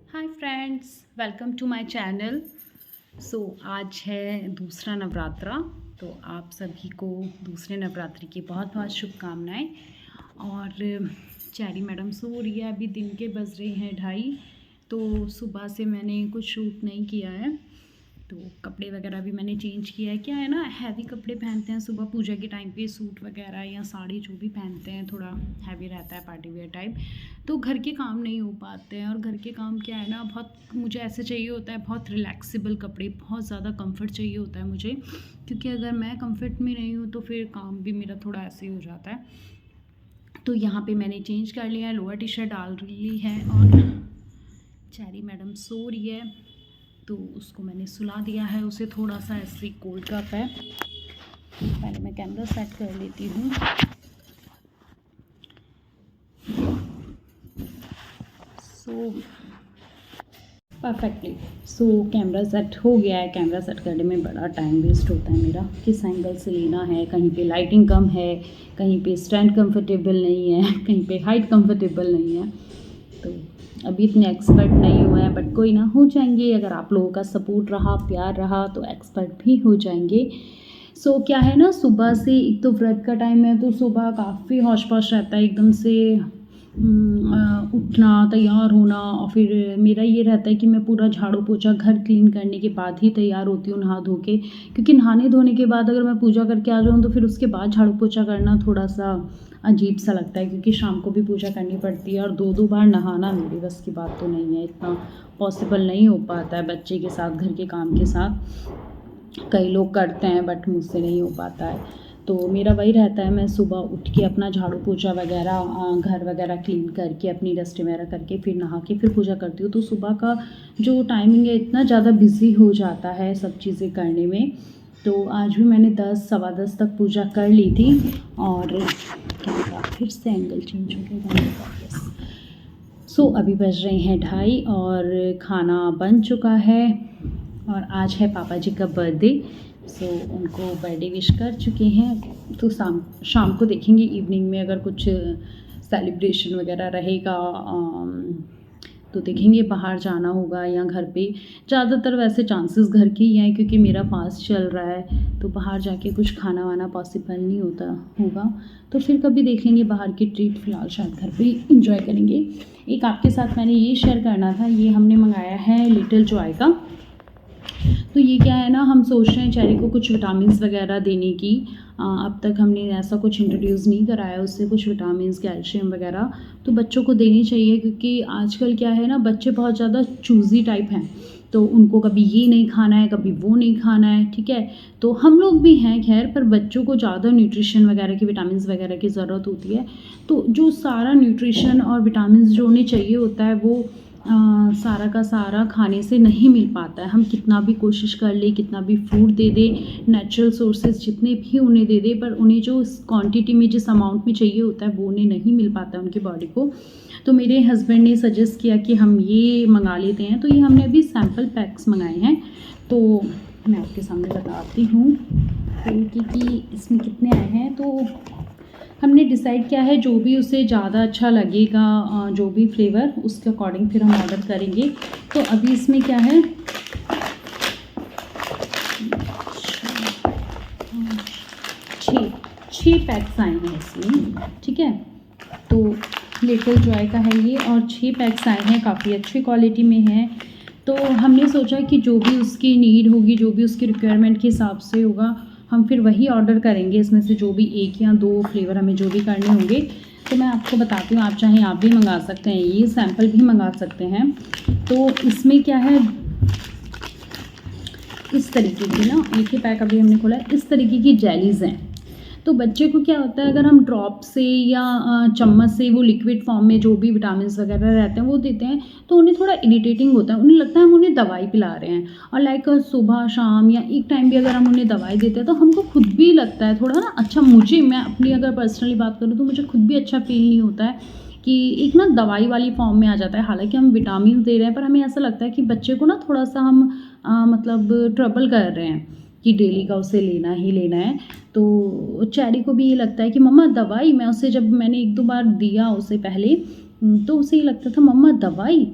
Hi friends, welcome to my channel. आज है दूसरा नवरात्रा। तो आप सभी को दूसरे नवरात्रि की बहुत बहुत शुभकामनाएं। और चैरी मैडम सो रही है, अभी दिन के बज रहे हैं 2:30। तो सुबह से मैंने कुछ शूट नहीं किया है, तो कपड़े वगैरह भी मैंने चेंज किया है। क्या है ना, हैवी कपड़े पहनते हैं सुबह पूजा के टाइम पे, सूट वगैरह या साड़ी जो भी पहनते हैं थोड़ा हैवी रहता है, पार्टी वेयर टाइप। तो घर के काम नहीं हो पाते हैं। और घर के काम क्या है ना, बहुत मुझे ऐसे चाहिए होता है, बहुत रिलैक्सेबल कपड़े, बहुत ज़्यादा कंफर्ट चाहिए होता है मुझे, क्योंकि अगर मैं कंफर्ट में नहीं हूँ तो फिर काम भी मेरा थोड़ा ऐसे ही हो जाता है। तो यहाँ पे मैंने चेंज कर लिया है, लोअर टी शर्ट डाल ली है और चैरी मैडम सो रही है, तो उसको मैंने सुला दिया है। उसे थोड़ा सा ऐसे कोल्ड कप है। पहले मैं कैमरा सेट कर लेती हूँ। परफेक्टली कैमरा सेट हो गया है। कैमरा सेट करने में बड़ा टाइम वेस्ट होता है मेरा, किस एंगल से लेना है, कहीं पे लाइटिंग कम है, कहीं पे स्टैंड कंफर्टेबल नहीं है, कहीं पे हाइट कंफर्टेबल नहीं है। तो अभी इतने एक्सपर्ट नहीं हुए हैं, बट कोई ना, हो जाएंगे। अगर आप लोगों का सपोर्ट रहा, प्यार रहा, तो एक्सपर्ट भी हो जाएंगे। क्या है ना, सुबह से एक तो व्रत का टाइम है, तो सुबह काफ़ी हौश पौश रहता है, एकदम से उठना, तैयार होना। और फिर मेरा ये रहता है कि मैं पूरा झाड़ू पोछा घर क्लीन करने के बाद ही तैयार होती हूँ, नहा धो के। क्योंकि नहाने धोने के बाद अगर मैं पूजा करके आ जाऊँ तो फिर उसके बाद झाड़ू पोछा करना थोड़ा सा अजीब सा लगता है, क्योंकि शाम को भी पूजा करनी पड़ती है। और दो दो बार नहाना मेरी बस की बात तो नहीं है, इतना पॉसिबल नहीं हो पाता है बच्चे के साथ, घर के काम के साथ। कई लोग करते हैं बट मुझसे नहीं हो पाता है। तो मेरा वही रहता है, मैं सुबह उठ के अपना झाड़ू पोछा वगैरह, घर वगैरह क्लीन करके, अपनी डस्ट वगैरह करके, फिर नहा के फिर पूजा करती हूँ। तो सुबह का जो टाइमिंग है इतना ज़्यादा बिजी हो जाता है सब चीज़ें करने में। तो आज भी मैंने 10 सवा 10 तक पूजा कर ली थी। और फिर से एंगल चेंज हो गया। अभी बज रहे हैं 2:30 और खाना बन चुका है। और आज है पापा जी का बर्थडे। उनको बर्थडे विश कर चुके हैं। तो शाम को देखेंगे, इवनिंग में अगर कुछ सेलिब्रेशन वगैरह रहेगा तो देखेंगे, बाहर जाना होगा या घर पे। ज़्यादातर वैसे चांसेस घर के ही हैं, क्योंकि मेरा फास्ट चल रहा है, तो बाहर जाके कुछ खाना वाना पॉसिबल नहीं होगा। तो फिर कभी देख लेंगे बाहर की ट्रीट। फ़िलहाल शायद घर पे इंजॉय करेंगे। एक आपके साथ मैंने ये शेयर करना था, ये हमने मंगाया है लिटिल जॉय का। तो ये क्या है ना, हम सोच रहे हैं चैरी को कुछ विटामिन्स वगैरह देने की। अब तक हमने ऐसा कुछ इंट्रोड्यूस नहीं कराया उससे, कुछ विटामिन्स, कैल्शियम वगैरह तो बच्चों को देनी चाहिए। क्योंकि आजकल क्या है ना, बच्चे बहुत ज़्यादा चूज़ी टाइप हैं, तो उनको कभी ये नहीं खाना है, कभी वो नहीं खाना है, ठीक है। तो हम लोग भी हैं खैर, पर बच्चों को ज़्यादा न्यूट्रिशन वगैरह की, विटामिन्स वगैरह की ज़रूरत होती है। तो जो सारा न्यूट्रिशन और विटामिन्स जो उन्हें चाहिए होता है, वो सारा का सारा खाने से नहीं मिल पाता है। हम कितना भी कोशिश कर ले, कितना भी फूड दे दे, नेचुरल सोर्सेज जितने भी उन्हें दे दे, पर उन्हें जो क्वांटिटी में, जिस अमाउंट में चाहिए होता है, वो उन्हें नहीं मिल पाता है उनकी बॉडी को। तो मेरे हस्बैंड ने सजेस्ट किया कि हम ये मंगा लेते हैं। तो ये हमने अभी सैम्पल पैक्स मंगाए हैं, तो मैं आपके सामने बताती हूँ कि इसमें कितने आए हैं। तो हमने डिसाइड किया है, जो भी उसे ज़्यादा अच्छा लगेगा, जो भी फ्लेवर, उसके अकॉर्डिंग फिर हम ऑर्डर करेंगे। तो अभी इसमें क्या है, 6 पैक्स आए हैं इसमें, ठीक है। तो लिटिल जॉय का है ये, और 6 पैक्स आए हैं, काफ़ी अच्छी क्वालिटी में है। तो हमने सोचा कि जो भी उसकी नीड होगी, जो भी उसकी रिक्वायरमेंट के हिसाब से होगा, हम फिर वही ऑर्डर करेंगे। इसमें से जो भी 1 या 2 फ्लेवर हमें जो भी करने होंगे, तो मैं आपको बताती हूँ। आप चाहें आप भी मंगा सकते हैं, ये सैम्पल भी मंगा सकते हैं। तो इसमें क्या है, इस तरीके की ना, एक ही पैक अभी हमने खोला है, इस तरीके की जेलीज़ हैं। तो बच्चे को क्या होता है, अगर हम ड्रॉप से या चम्मच से, वो लिक्विड फॉर्म में जो भी विटामिन्स वगैरह रहते हैं वो देते हैं, तो उन्हें थोड़ा इरिटेटिंग होता है, उन्हें लगता है हम उन्हें दवाई पिला रहे हैं। और लाइक सुबह शाम या एक टाइम भी अगर हम उन्हें दवाई देते हैं, तो हमको खुद भी लगता है थोड़ा ना अच्छा, मैं अपनी अगर पर्सनली बात करूँ तो मुझे खुद भी अच्छा फील नहीं होता है कि एक ना दवाई वाली फॉर्म में आ जाता है। हालांकि हम विटामिन दे रहे हैं, पर हमें ऐसा लगता है कि बच्चे को ना थोड़ा सा हम मतलब ट्रबल कर रहे हैं कि डेली का उसे लेना ही लेना है। तो चैरी को भी ये लगता है कि मम्मा दवाई, मैं उसे, जब मैंने 1-2 बार दिया उसे पहले, तो उसे ये लगता था मम्मा दवाई।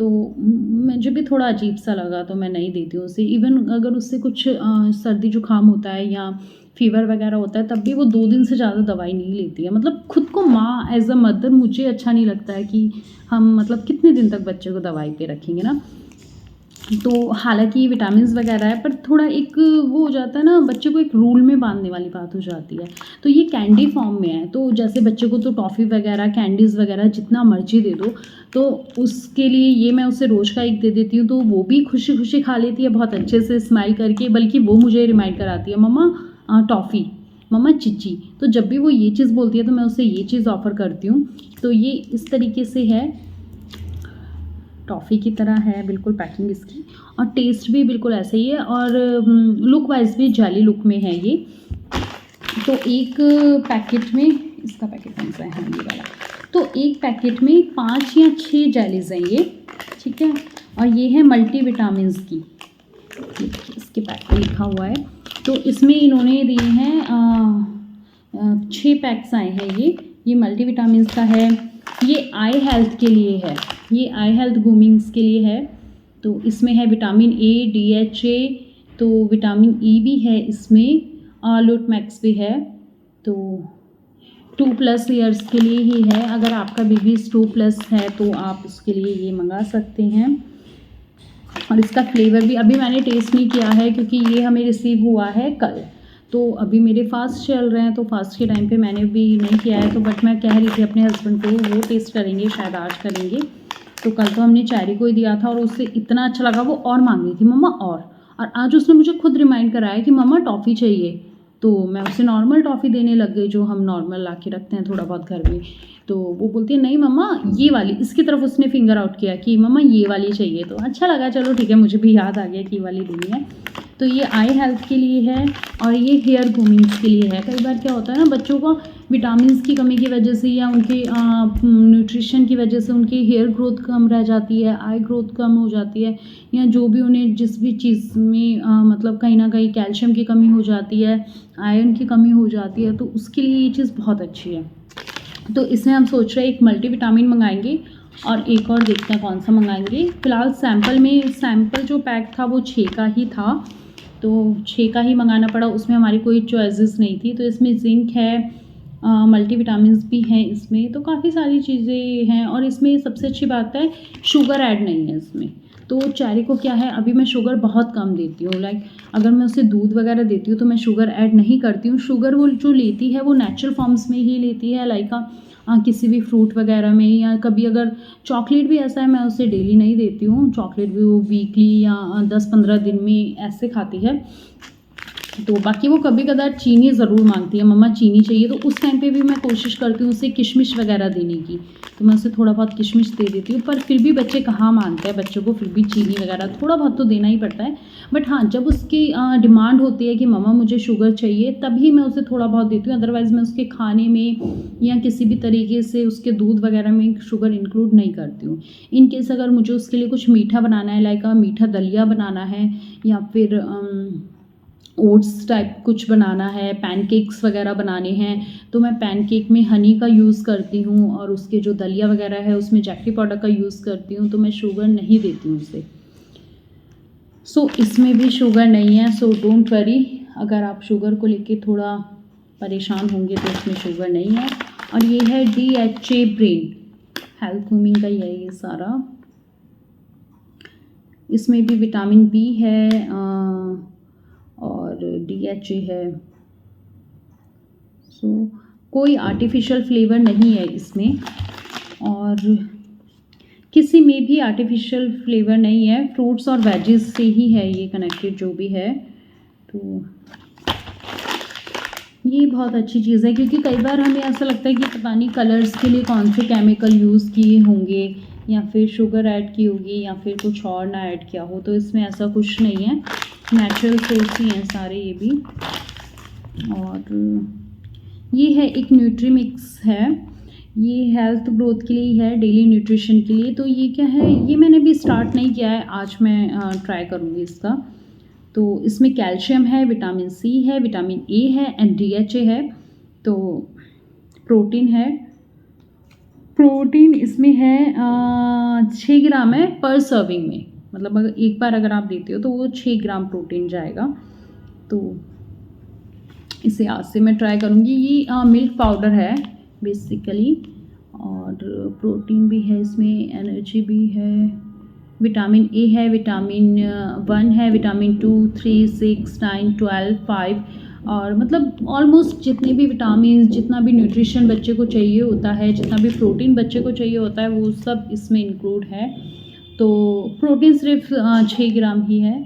तो मुझे भी थोड़ा अजीब सा लगा, तो मैं नहीं देती हूँ उसे। इवन अगर उससे कुछ सर्दी जुकाम होता है या फ़ीवर वगैरह होता है, तब भी वो 2 दिन से ज़्यादा दवाई नहीं लेती है। मतलब खुद को माँ एज़ अ मदर मुझे अच्छा नहीं लगता है कि हम मतलब कितने दिन तक बच्चे को दवाई पे रखेंगे ना। तो हालाँकि विटामिन्स वगैरह है, पर थोड़ा एक वो हो जाता है ना, बच्चे को एक रूल में बाँधने वाली बात हो जाती है। तो ये कैंडी फॉर्म में है, तो जैसे बच्चे को तो टॉफ़ी वगैरह, कैंडीज़ वगैरह जितना मर्ज़ी दे दो, तो उसके लिए ये मैं उसे रोज़ का 1 दे देती हूँ, तो वो भी खुशी-खुशी खा लेती है बहुत अच्छे से स्माइल करके। बल्कि वो मुझे रिमाइंड कराती है, मम्मा टॉफ़ी, मम्मा चिज्जी। तो जब भी वो ये चीज़ बोलती है, तो मैं उसे ये चीज़ ऑफ़र करती हूँ। तो ये इस तरीके से है, टॉफ़ी की तरह है बिल्कुल पैकिंग इसकी, और टेस्ट भी बिल्कुल ऐसे ही है, और लुक वाइज़ भी जेली लुक में है ये। तो एक पैकेट में, इसका पैकेट कौन सा है? हाँ, ये वाला। तो एक पैकेट में 5 या 6 जेलीज़ हैं ये, ठीक है? और ये है मल्टीविटामिन्स की, देखिए इसके पैक पे लिखा हुआ है। तो इसमें इन्होंने दिए हैं 6 पैक्स आए हैं ये मल्टीविटामिन्स का है। ये आई हेल्थ के लिए है, ये आई हेल्थ ग्रूमिंग्स के लिए है। तो इसमें है विटामिन ए, DHA, तो विटामिन ई भी है इसमें, लूट मैक्स भी है। तो 2+ ईयर्स के लिए ही है। अगर आपका बेबी 2+ है तो आप उसके लिए ये मंगा सकते हैं। और इसका फ्लेवर भी अभी मैंने टेस्ट नहीं किया है, क्योंकि ये हमें रिसीव हुआ है कल। तो अभी मेरे फास्ट चल रहे हैं, तो फास्ट के टाइम पे मैंने भी नहीं किया है। तो बट मैं कह रही थी अपने हस्बैंड को, वो टेस्ट करेंगे, शायद आज करेंगे। तो कल तो हमने चैरी को ही दिया था, और उससे इतना अच्छा लगा, वो और मांग रही थी मम्मा और आज उसने मुझे खुद रिमाइंड कराया कि मम्मा टॉफ़ी चाहिए। तो मैं उसे नॉर्मल टॉफ़ी देने लग गई, जो हम नॉर्मल ला के रखते हैं थोड़ा बहुत घर में। तो वो बोलती है नहीं मम्मा ये वाली, इसकी तरफ उसने फिंगर आउट किया कि मम्मा ये वाली चाहिए। तो अच्छा लगा, चलो ठीक है, मुझे भी याद आ गया कि ये वाली देनी है। तो ये आई हेल्थ के लिए है, और ये हेयर ग्रूमिंग्स के लिए है। कई बार क्या होता है ना, बच्चों को विटामिन्स की कमी की वजह से या उनके न्यूट्रिशन की वजह से उनकी हेयर ग्रोथ कम रह जाती है, आई ग्रोथ कम हो जाती है, या जो भी उन्हें जिस भी चीज़ में मतलब कहीं ना कहीं कैल्शियम की कमी हो जाती है, आयरन की कमी हो जाती है, तो उसके लिए ये चीज़ बहुत अच्छी है। तो इसमें हम सोच रहे हैं एक मल्टीविटामिन मंगाएंगे, और एक और देखते हैं कौन सा मंगाएंगे। फ़िलहाल सैंपल जो पैक था वो 6 का ही था, तो 6 का ही मंगाना पड़ा। उसमें हमारी कोई चॉइसेस नहीं थी। तो इसमें जिंक है, मल्टीविटामिन्स भी हैं इसमें, तो काफ़ी सारी चीज़ें हैं। और इसमें सबसे अच्छी बात है, शुगर ऐड नहीं है इसमें। तो चैरी को क्या है, अभी मैं शुगर बहुत कम देती हूँ। लाइक अगर मैं उसे दूध वगैरह देती हूँ तो मैं शुगर ऐड नहीं करती हूँ। शुगर वो जो लेती है वो नेचुरल फॉर्म्स में ही लेती है, लाइक किसी भी फ्रूट वगैरह में, या कभी अगर चॉकलेट भी ऐसा है, मैं उसे डेली नहीं देती हूँ। चॉकलेट भी वो वीकली या 10-15 दिन में ऐसे खाती है। तो बाकी वो कभी कदार चीनी ज़रूर मांगती है, मम्मा चीनी चाहिए। तो उस टाइम पे भी मैं कोशिश करती हूँ उसे किशमिश वगैरह देने की, तो मैं उसे थोड़ा बहुत किशमिश दे देती हूँ। पर फिर भी बच्चे कहाँ मानते हैं, बच्चों को फिर भी चीनी वगैरह थोड़ा बहुत तो देना ही पड़ता है। बट हाँ, जब उसकी डिमांड होती है कि मम्मा मुझे शुगर चाहिए, तभी मैं उसे थोड़ा बहुत देती हूँ। अदरवाइज़ मैं उसके खाने में या किसी भी तरीके से उसके दूध वगैरह में शुगर इंक्लूड नहीं करती हूँ। इन केस अगर मुझे उसके लिए कुछ मीठा बनाना है, लाइक मीठा दलिया बनाना है, या फिर ओट्स टाइप कुछ बनाना है, पैनकेक्स वगैरह बनाने हैं, तो मैं पैनकेक में हनी का यूज़ करती हूँ, और उसके जो दलिया वगैरह है उसमें जैगरी पाउडर का यूज़ करती हूँ। तो मैं शुगर नहीं देती हूँ उसे। सो इसमें भी शुगर नहीं है, सो डोंट वरी। अगर आप शुगर को लेके थोड़ा परेशान होंगे तो इसमें शुगर नहीं है। और ये है DHA ब्रेन हेल्थ ग्रूमिंग का ही है ये सारा। इसमें भी विटामिन B है, और DHA है। सो कोई आर्टिफिशियल फ्लेवर नहीं है इसमें, और किसी में भी आर्टिफिशियल फ्लेवर नहीं है। फ्रूट्स और वेजेस से ही है ये कनेक्टेड, जो भी है। तो ये बहुत अच्छी चीज़ है, क्योंकि कई बार हमें ऐसा लगता है कि पता नहीं कलर्स के लिए कौन से केमिकल यूज़ किए होंगे, या फिर शुगर ऐड की होगी, या फिर कुछ और ना ऐड किया हो। तो इसमें ऐसा कुछ नहीं है, नेचुरल सोर्स ही हैं सारे ये भी। और ये है एक न्यूट्री मिक्स है, ये हेल्थ ग्रोथ के लिए है, डेली न्यूट्रिशन के लिए। तो ये क्या है, ये मैंने भी स्टार्ट नहीं किया है, आज मैं ट्राई करूँगी इसका। तो इसमें कैल्शियम है, विटामिन C है, विटामिन A है, एंड DHA है। तो प्रोटीन है, प्रोटीन इसमें है 6 ग्राम है पर सर्विंग में, मतलब अगर एक बार अगर आप देते हो तो वो 6 ग्राम प्रोटीन जाएगा। तो इसे आज से मैं ट्राई करूँगी। ये मिल्क पाउडर है बेसिकली, और प्रोटीन भी है इसमें, एनर्जी भी है, विटामिन ए है, विटामिन 1 है, विटामिन 2, 3, 6, 9, 12, 5, और मतलब ऑलमोस्ट जितने भी विटामिन, जितना भी न्यूट्रिशन बच्चे को चाहिए होता है, जितना भी प्रोटीन बच्चे को चाहिए होता है, वो सब इसमें इंक्लूड है। तो प्रोटीन सिर्फ 6 ग्राम ही है।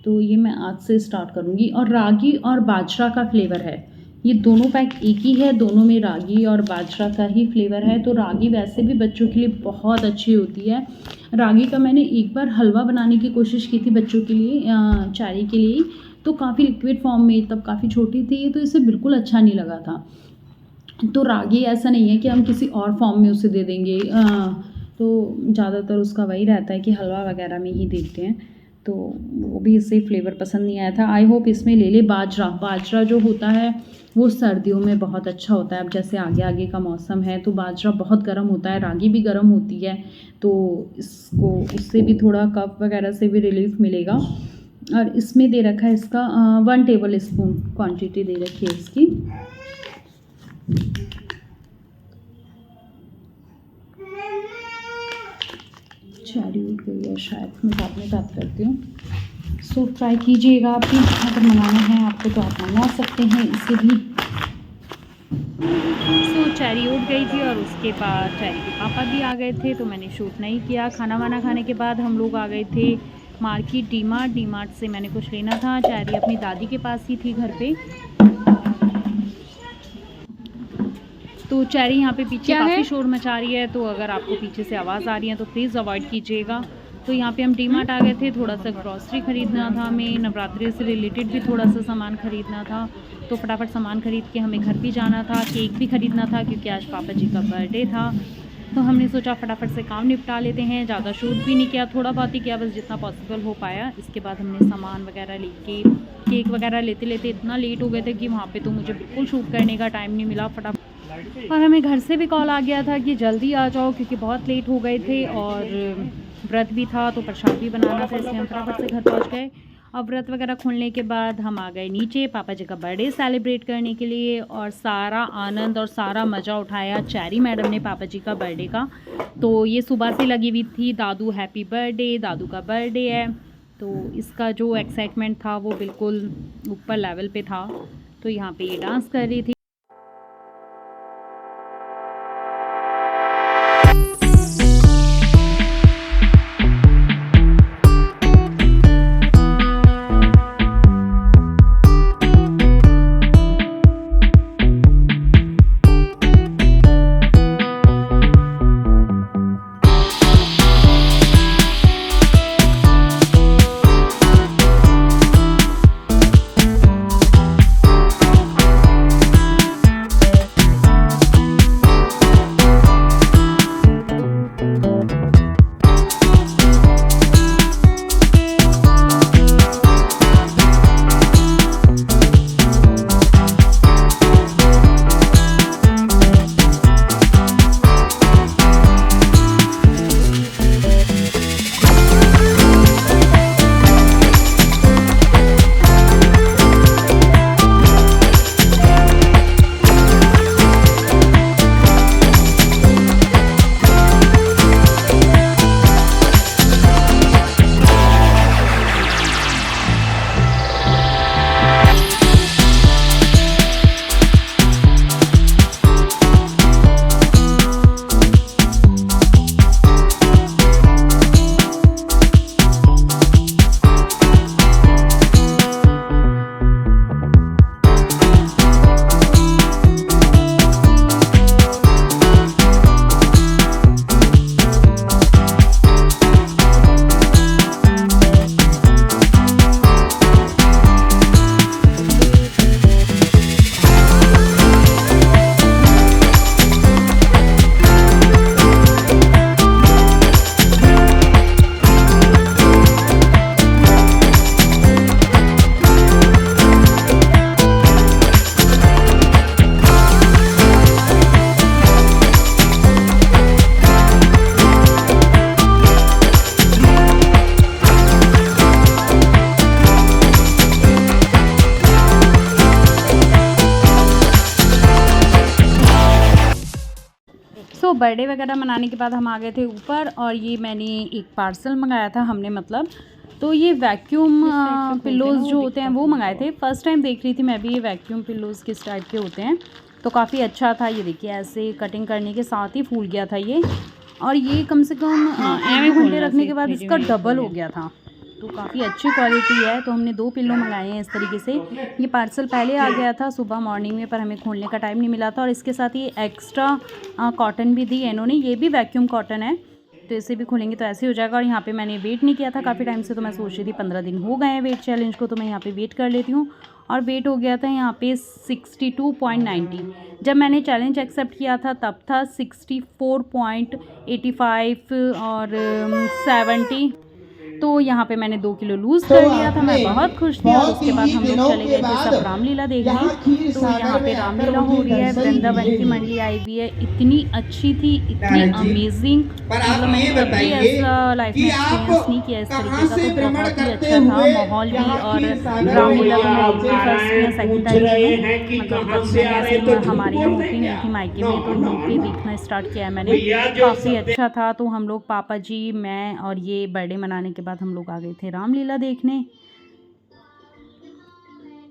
तो ये मैं आज से स्टार्ट करूँगी। और रागी और बाजरा का फ्लेवर है, ये दोनों पैक एक ही है, दोनों में रागी और बाजरा का ही फ्लेवर है। तो रागी वैसे भी बच्चों के लिए बहुत अच्छी होती है। रागी का मैंने एक बार हलवा बनाने की कोशिश की थी बच्चों के लिए, चारी के लिए, तो काफ़ी लिक्विड फॉर्म में, तब काफ़ी छोटी थी तो इसे बिल्कुल अच्छा नहीं लगा था। तो रागी ऐसा नहीं है कि हम किसी और फॉर्म में उसे दे देंगे, तो ज़्यादातर उसका वही रहता है कि हलवा वगैरह में ही देते हैं, तो वो भी इससे फ्लेवर पसंद नहीं आया था। आई होप इसमें ले ले बाजरा। बाजरा जो होता है वो सर्दियों में बहुत अच्छा होता है। अब जैसे आगे आगे का मौसम है तो बाजरा बहुत गर्म होता है, रागी भी गर्म होती है, तो इसको उससे भी थोड़ा कफ वगैरह से भी रिलीफ मिलेगा। और इसमें दे रखा है इसका 1 टेबल स्पून क्वान्टिटी दे रखी है इसकी। चैरी उठ गई है शायद, मैं बाद में बात करती हूँ। सो ट्राई कीजिएगा आप भी, अगर मंगाना है आपको तो आप मंगा सकते हैं इसे भी। सो चैरी उठ गई थी और उसके बाद चैरी के पापा भी आ गए थे, तो मैंने शूट नहीं किया। खाना वाना खाने के बाद हम लोग आ गए थे मार्केट, डी मार्ट से मैंने कुछ लेना था। चैरी अपनी दादी के पास ही थी घर पे। तो चैरी यहाँ पे पीछे काफ़ी शोर मचा रही है, तो अगर आपको पीछे से आवाज़ आ रही है तो प्लीज़ अवॉइड कीजिएगा। तो यहाँ पे हम डी मार्ट आ गए थे, थोड़ा सा ग्रॉसरी ख़रीदना था हमें, नवरात्रि से रिलेटेड भी थोड़ा सा सामान ख़रीदना था। तो फटाफट सामान ख़रीद के हमें घर भी जाना था, केक भी ख़रीदना था क्योंकि आज पापा जी का बर्थडे था। तो हमने सोचा फटाफट से काम निपटा लेते हैं। ज़्यादा शूट भी नहीं किया, थोड़ा बहुत ही किया, बस जितना पॉसिबल हो पाया। इसके बाद हमने सामान वगैरह लेके, केक वगैरह लेते लेते इतना लेट हो गए थे कि वहाँ पे तो मुझे बिल्कुल शूट करने का टाइम नहीं मिला। फटाफट, और हमें घर से भी कॉल आ गया था कि जल्दी आ जाओ क्योंकि बहुत लेट हो गए थे और व्रत भी था तो प्रसाद भी बनाना था, इसलिए हम फटाफट से घर पहुँच गए। अब व्रत वगैरह खुलने के बाद हम आ गए नीचे पापा जी का बर्थडे सेलिब्रेट करने के लिए, और सारा आनंद और सारा मज़ा उठाया चैरी मैडम ने पापा जी का बर्थडे का। तो ये सुबह से लगी हुई थी, दादू हैप्पी बर्थडे, दादू का बर्थडे है, तो इसका जो एक्साइटमेंट था वो बिल्कुल ऊपर लेवल पे था। तो यहाँ पे ये डांस कर रही थी। बर्थडे वगैरह मनाने के बाद हम आ गए थे ऊपर, और ये मैंने एक पार्सल मंगाया था हमने, मतलब तो ये वैक्यूम पिल्लोज़ जो होते हैं वो मंगाए थे। फ़र्स्ट टाइम देख रही थी मैं भी ये वैक्यूम पिल्लोज़ किस टाइप के होते हैं, तो काफ़ी अच्छा था। ये देखिए ऐसे कटिंग करने के साथ ही फूल गया था ये, और ये कम से कम 1 घंटे रखने के बाद इसका डबल हो गया था, तो काफ़ी अच्छी क्वालिटी है। तो हमने 2 पिल्लो मंगाए हैं इस तरीके से। ये पार्सल पहले आ गया था सुबह मॉर्निंग में, पर हमें खोलने का टाइम नहीं मिला था, और इसके साथ ये एक्स्ट्रा कॉटन भी दी है इन्होंने, ये भी वैक्यूम कॉटन है, तो इसे भी खोलेंगे तो ऐसे हो जाएगा। और यहाँ पे मैंने वेट नहीं किया था काफ़ी टाइम से, तो मैं सोच रही थी 15 दिन हो गए हैं वेट चैलेंज को, तो मैं यहाँ पे वेट कर लेती हूँ, और वेट हो गया था यहाँ पे 62.90। जब मैंने चैलेंज एक्सेप्ट किया था तब था 64.85 और 70, तो यहाँ पे मैंने 2 किलो लूज़ कर लिया था। मैं बहुत खुश थी, और उसके बाद हम लोग चले गए थे सब रामलीला देखने। तो यहाँ पे रामलीला हो रही है, वृंदावन की मंडली आई हुई है, इतनी अच्छी थी, इतनी अमेजिंग, मतलब मैंने कभी ऐसा लाइफ में एक्सपीरियंस नहीं किया इस तरीके का, तो बहुत ही अच्छा था माहौल भी। और रामलीला तो मैं देखती फर्स्ट या सेकंड टाइम में, मतलब हमारे यहाँ होती नहीं थी मायके में, तो यहाँ पे देखना स्टार्ट किया है मैंने, काफ़ी अच्छा था। तो हम लोग पापा जी, मैं और ये बर्थडे मनाने के बाद हम लोग आ गए थे रामलीला देखने।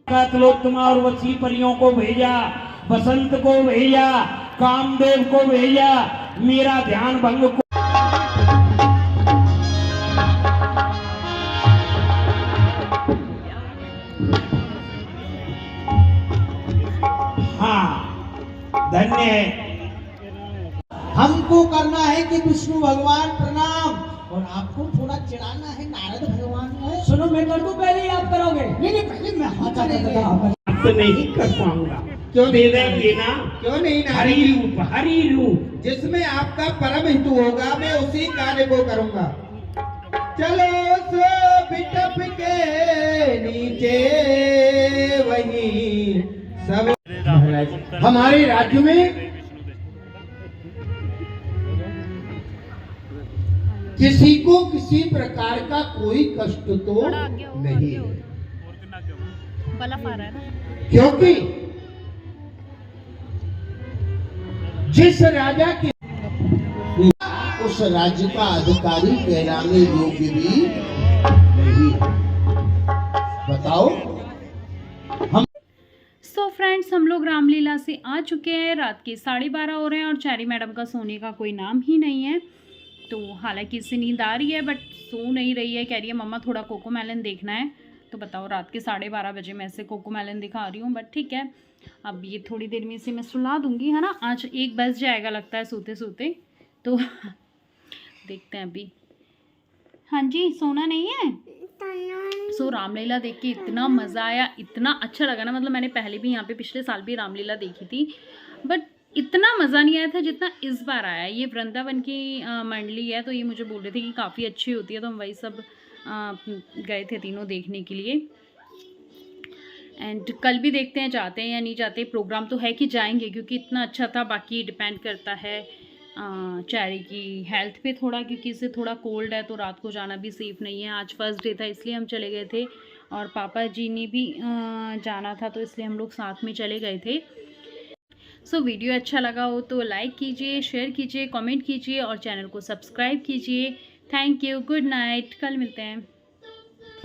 तिलोत्तमा और वसी परियों को भेजा, बसंत को भेजा, कामदेव को भेजा, मेरा ध्यान भंग को। हाँ, धन्य है। हमको करना है कि विष्णु भगवान प्रणाम, और आपको थोड़ा चिढ़ाना है नारद भगवान है। सुनो, मैं कर दूं पहले ही आप करोगे? नहीं पहले मैं हाथ नहीं कर पाऊंगा। क्यों दे देंगे ना? क्यों नहीं ना? हरी रूप जिसमें आपका परम हितु होगा, मैं उसी कार्य को करूंगा। चलो सो बिटप के नीचे वही सब। हमारे राज्य में किसी को किसी प्रकार का कोई कष्ट तो नहीं है, क्योंकि जिस राजा की उस राज्य का अधिकारी कहलाने योग्य भी नहीं है। बताओ। हम सो फ्रेंड्स, हम लोग रामलीला से आ चुके हैं, रात के 12:30 हो रहे हैं, और चैरी मैडम का सोने का कोई नाम ही नहीं है। तो हालांकि इससे नींद आ रही है बट सो नहीं रही है, कह रही है मम्मा थोड़ा कोकोमेलन देखना है। तो बताओ, रात के 12:30 बजे मैं इसे कोकोमेलन दिखा रही हूँ, बट ठीक है, अब ये थोड़ी देर में इसे मैं सुला दूंगी, है ना। आज 1 बज जाएगा लगता है सोते सोते, तो देखते हैं अभी। हाँ जी, सोना नहीं है। सो रामलीला देख के इतना मज़ा आया, इतना अच्छा लगा ना, मतलब मैंने पहले भी यहाँ पे पिछले साल भी रामलीला देखी थी, बट इतना मज़ा नहीं आया था जितना इस बार आया। ये वृंदावन की मंडली है, तो ये मुझे बोल रहे थे कि काफ़ी अच्छी होती है, तो हम वही सब गए थे तीनों देखने के लिए। एंड कल भी देखते हैं जाते हैं या नहीं जाते, प्रोग्राम तो है कि जाएंगे, क्योंकि इतना अच्छा था। बाकी डिपेंड करता है चैरी की हेल्थ पे थोड़ा, क्योंकि इसे थोड़ा कोल्ड है, तो रात को जाना भी सेफ़ नहीं है। आज फर्स्ट डे था इसलिए हम चले गए थे, और पापा जी ने भी जाना था, तो इसलिए हम लोग साथ में चले गए थे। सो वीडियो अच्छा लगा हो तो लाइक कीजिए, शेयर कीजिए, कमेंट कीजिए, और चैनल को सब्सक्राइब कीजिए। थैंक यू, गुड नाइट, कल मिलते हैं।